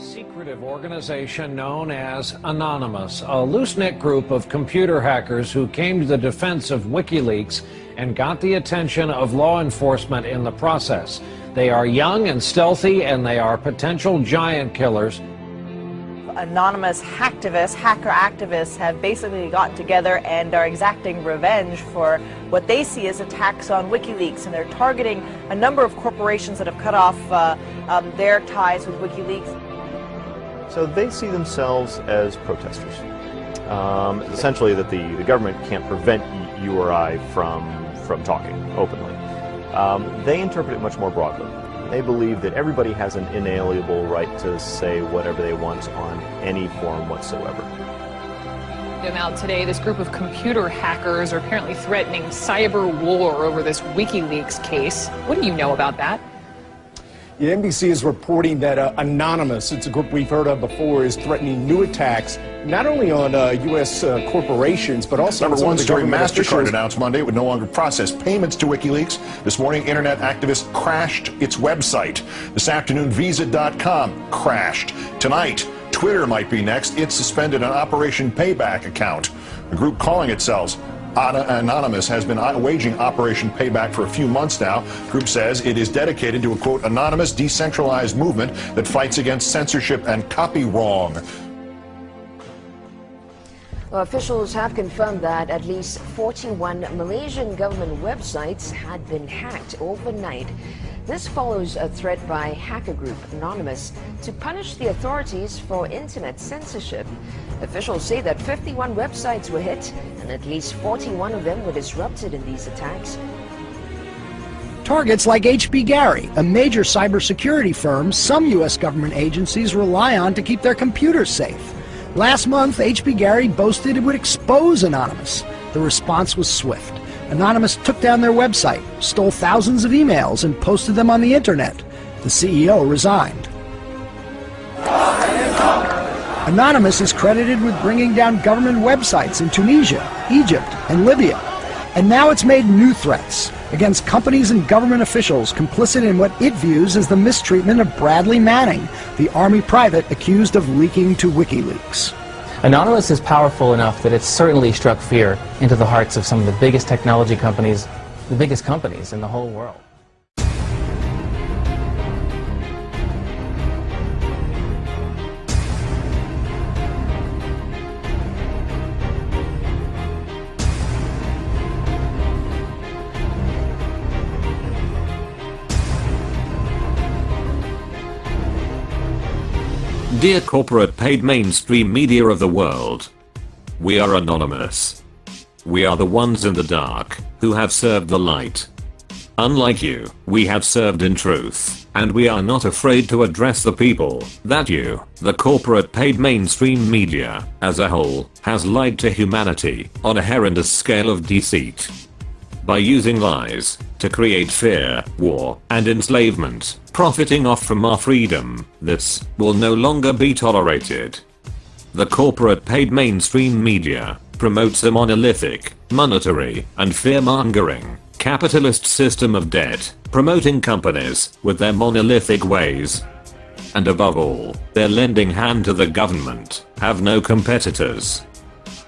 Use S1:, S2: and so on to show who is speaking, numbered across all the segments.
S1: Secretive organization known as Anonymous, a loose-knit group of computer hackers who came to the defense of WikiLeaks and got the attention of law enforcement in the process. They are young and stealthy, and they are potential giant killers.
S2: Anonymous hacker activists have basically gotten together and are exacting revenge for what they see as attacks on WikiLeaks, and they're targeting a number of corporations that have cut off their ties with WikiLeaks.
S3: So they see themselves as protesters. Essentially that the government can't prevent you or I from talking openly. They interpret it much more broadly. They believe that everybody has an inalienable right to say whatever they want on any forum whatsoever.
S4: Now today, this group of computer hackers are apparently threatening cyber war over this WikiLeaks case. What do you know about that?
S5: Yeah, NBC is reporting that Anonymous, it's a group we've heard of before, is threatening new attacks not only on U.S. corporations, but also
S6: Number one story, MasterCard
S5: officials.
S6: announced Monday it would no longer process payments to WikiLeaks. This morning, internet activists crashed its website. This afternoon, Visa.com crashed. Tonight, Twitter might be next. It suspended an Operation Payback account. A group calling itself Anonymous has been waging Operation Payback for a few months now. The group says it is dedicated to a, quote, anonymous, decentralized movement that fights against censorship and copy wrong.
S7: Well, officials have confirmed that at least 41 Malaysian government websites had been hacked overnight. This follows a threat by hacker group Anonymous to punish the authorities for internet censorship. Officials say that 51 websites were hit and at least 41 of them were disrupted in these attacks.
S8: Targets like H.B. Gary, a major cybersecurity firm some U.S. government agencies rely on to keep their computers safe. Last month, H.B. Gary boasted it would expose Anonymous. The response was swift. Anonymous took down their website, stole thousands of emails, and posted them on the internet. The CEO resigned. Anonymous is credited with bringing down government websites in Tunisia, Egypt, and Libya. And now it's made new threats against companies and government officials complicit in what it views as the mistreatment of Bradley Manning, the Army private accused of leaking to WikiLeaks.
S9: Anonymous is powerful enough that it's certainly struck fear into the hearts of some of the biggest technology companies, the biggest companies in the whole world.
S10: Dear corporate paid mainstream media of the world, we are anonymous. We are the ones in the dark, who have served the light. Unlike you, we have served in truth, and we are not afraid to address the people that you, the corporate paid mainstream media, as a whole, has lied to humanity on a horrendous scale of deceit. By using lies to create fear, war, and enslavement, profiting off from our freedom, this will no longer be tolerated. The corporate paid mainstream media promotes a monolithic, monetary, and fear-mongering capitalist system of debt, promoting companies with their monolithic ways. And above all, their lending hand to the government have no competitors,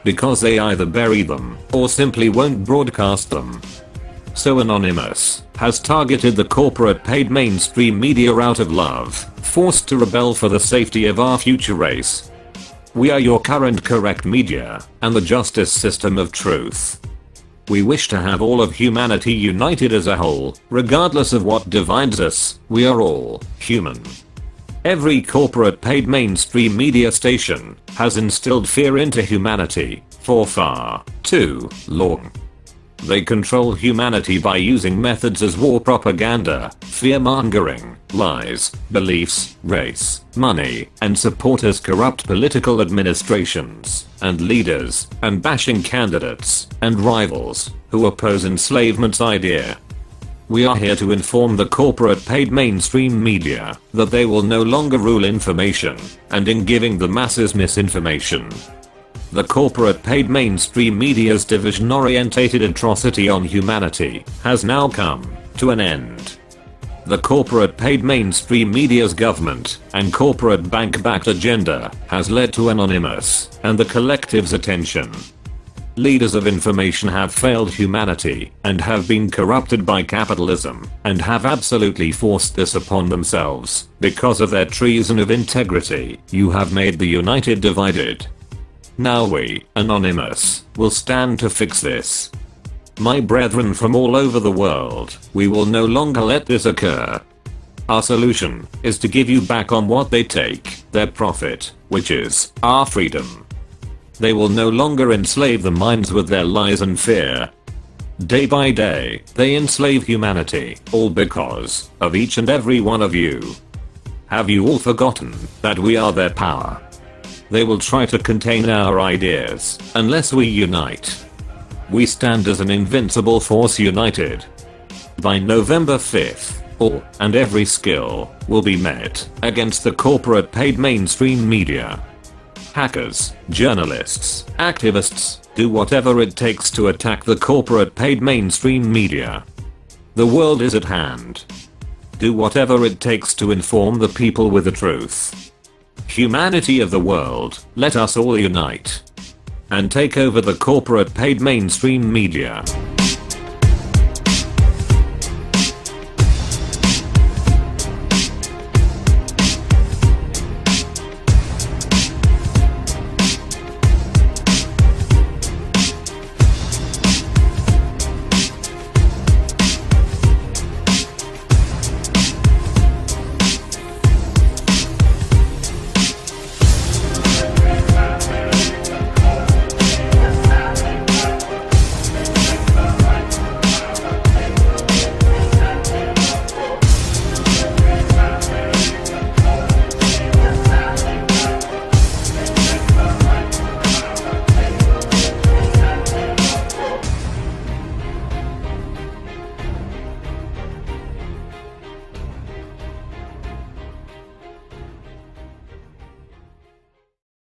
S10: because they either bury them or simply won't broadcast them. So Anonymous has targeted the corporate paid mainstream media out of love, forced to rebel for the safety of our future race. We are your current correct media and the justice system of truth. We wish to have all of humanity united as a whole, regardless of what divides us. We are all human. Every corporate paid mainstream media station has instilled fear into humanity for far too long. They control humanity by using methods as war propaganda, fear-mongering, lies, beliefs, race, money, and support as corrupt political administrations and leaders, and bashing candidates and rivals who oppose enslavement's idea. We are here to inform the corporate paid mainstream media that they will no longer rule information, and in giving the masses misinformation. The corporate paid mainstream media's division-orientated atrocity on humanity has now come to an end. The corporate paid mainstream media's government and corporate bank-backed agenda has led to Anonymous and the collective's attention. Leaders of information have failed humanity and have been corrupted by capitalism and have absolutely forced this upon themselves because of their treason of integrity. You have made the united divided. Now we, Anonymous, will stand to fix this. My brethren from all over the world, we will no longer let this occur. Our solution is to give you back on what they take, their profit, which is our freedom. They will no longer enslave the minds with their lies and fear. Day by day, they enslave humanity, all because of each and every one of you. Have you all forgotten that we are their power? They will try to contain our ideas unless we unite. We stand as an invincible force united. By November 5th, all and every skill will be met against the corporate paid mainstream media. Hackers, journalists, activists, do whatever it takes to attack the corporate paid mainstream media. The world is at hand. Do whatever it takes to inform the people with the truth. Humanity of the world, let us all unite and take over the corporate paid mainstream media.